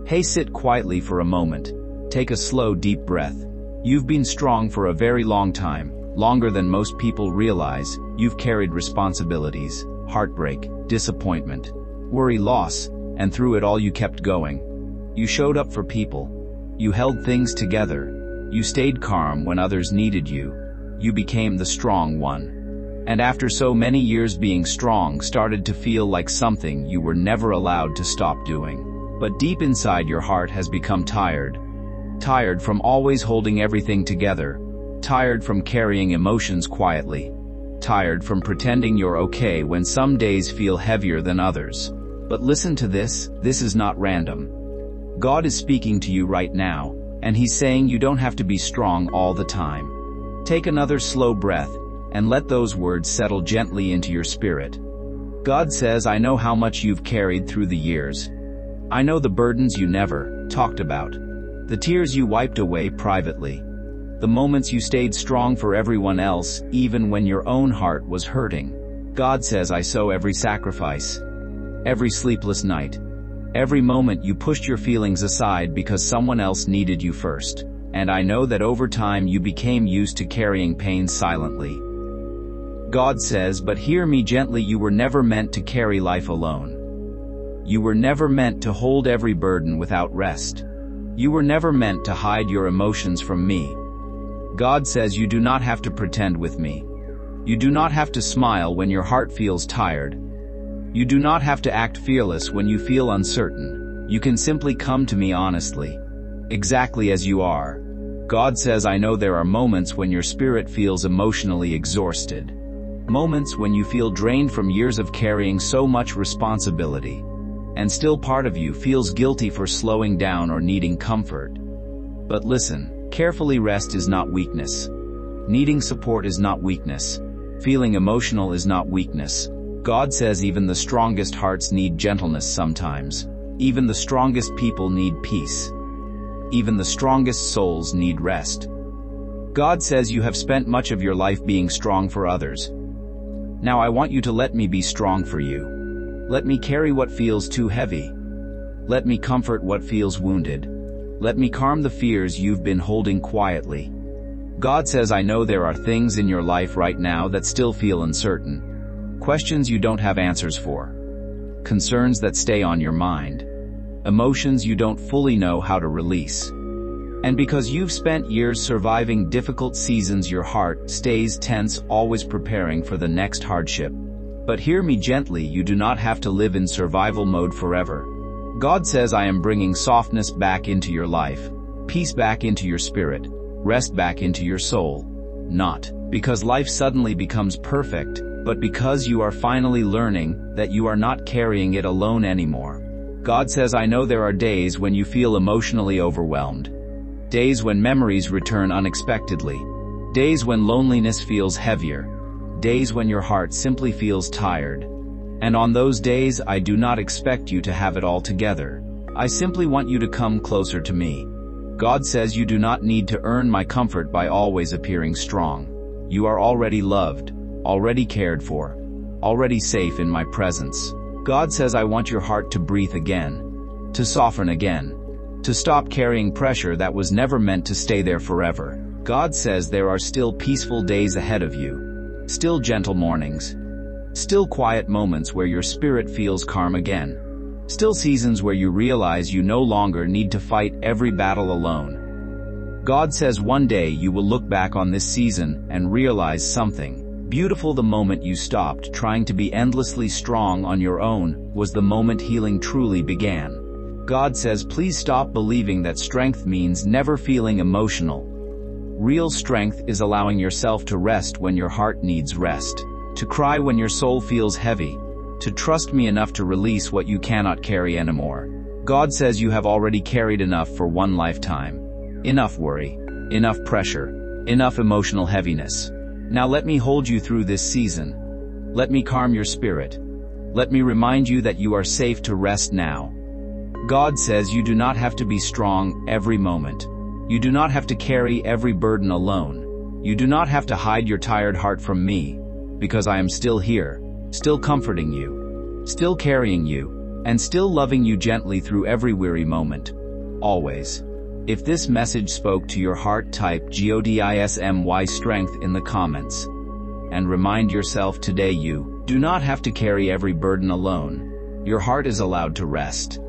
Hey, sit quietly for a moment. Take a slow, deep breath. You've been strong for a very long time, longer than most people realize. You've carried responsibilities, heartbreak, disappointment, worry, loss, and through it all you kept going. You showed up for people. You held things together. You stayed calm when others needed you. You became the strong one. And after so many years being strong started to feel like something you were never allowed to stop doing. But deep inside your heart has become tired. Tired from always holding everything together. Tired from carrying emotions quietly. Tired from pretending you're okay when some days feel heavier than others. But listen to this is not random. God is speaking to you right now, and He's saying you don't have to be strong all the time. Take another slow breath, and let those words settle gently into your spirit. God says, I know how much you've carried through the years. I know the burdens you never talked about. The tears you wiped away privately. The moments you stayed strong for everyone else, even when your own heart was hurting. God says, I saw every sacrifice. Every sleepless night. Every moment you pushed your feelings aside because someone else needed you first. And I know that over time you became used to carrying pain silently. God says, but hear me gently, you were never meant to carry life alone. You were never meant to hold every burden without rest. You were never meant to hide your emotions from me. God says you do not have to pretend with me. You do not have to smile when your heart feels tired. You do not have to act fearless when you feel uncertain. You can simply come to me honestly, exactly as you are. God says, I know there are moments when your spirit feels emotionally exhausted. Moments when you feel drained from years of carrying so much responsibility. And still part of you feels guilty for slowing down or needing comfort. But listen, carefully, rest is not weakness. Needing support is not weakness. Feeling emotional is not weakness. God says even the strongest hearts need gentleness sometimes. Even the strongest people need peace. Even the strongest souls need rest. God says you have spent much of your life being strong for others. Now I want you to let me be strong for you. Let me carry what feels too heavy. Let me comfort what feels wounded. Let me calm the fears you've been holding quietly. God says, I know there are things in your life right now that still feel uncertain. Questions you don't have answers for. Concerns that stay on your mind. Emotions you don't fully know how to release. And because you've spent years surviving difficult seasons, your heart stays tense, always preparing for the next hardship. But hear me gently, you do not have to live in survival mode forever. God says, I am bringing softness back into your life, peace back into your spirit, rest back into your soul. Not because life suddenly becomes perfect, but because you are finally learning that you are not carrying it alone anymore. God says, I know there are days when you feel emotionally overwhelmed. Days when memories return unexpectedly. Days when loneliness feels heavier. Days when your heart simply feels tired. And on those days, I do not expect you to have it all together. I simply want you to come closer to me. God says you do not need to earn my comfort by always appearing strong. You are already loved, already cared for, already safe in my presence. God says, I want your heart to breathe again, to soften again, to stop carrying pressure that was never meant to stay there forever. God says there are still peaceful days ahead of you. Still gentle mornings. Still quiet moments where your spirit feels calm again. Still seasons where you realize you no longer need to fight every battle alone. God says one day you will look back on this season and realize something beautiful. The moment you stopped trying to be endlessly strong on your own was the moment healing truly began. God says, please stop believing that strength means never feeling emotional. Real strength is allowing yourself to rest when your heart needs rest, to cry when your soul feels heavy, to trust me enough to release what you cannot carry anymore. God says you have already carried enough for one lifetime. Enough worry, enough pressure, enough emotional heaviness. Now let me hold you through this season. Let me calm your spirit. Let me remind you that you are safe to rest now. God says you do not have to be strong every moment. You do not have to carry every burden alone. You do not have to hide your tired heart from me, because I am still here, still comforting you, still carrying you, and still loving you gently through every weary moment. Always. If this message spoke to your heart, type GODISMY strength in the comments. And remind yourself today you do not have to carry every burden alone. Your heart is allowed to rest.